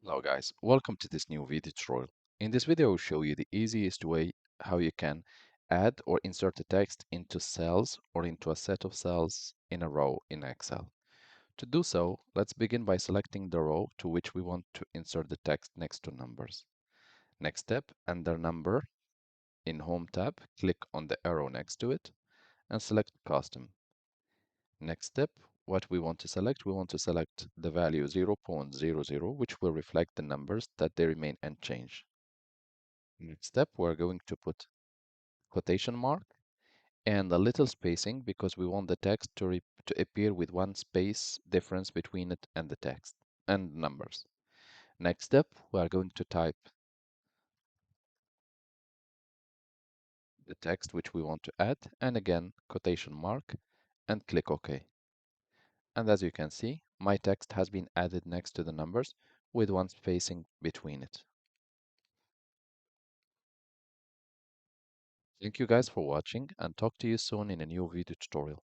Hello guys, welcome to this new video tutorial. In this video, I'll show you the easiest way how you can add or insert a text into cells or into a set of cells in a row in Excel. To do so, let's begin by selecting the row to which we want to insert the text next to numbers. Next step, under number, in Home tab, click on the arrow next to it and select Custom. Next step, what we want to select the value 0.00, which will reflect the numbers that they remain unchanged. Next step, we're going to put quotation mark and a little spacing because we want the text to appear with one space difference between it and the text and numbers. Next step, we are going to type the text which we want to add and again quotation mark and click OK. And as you can see, my text has been added next to the numbers with one spacing between it. Thank you guys for watching and talk to you soon in a new video tutorial.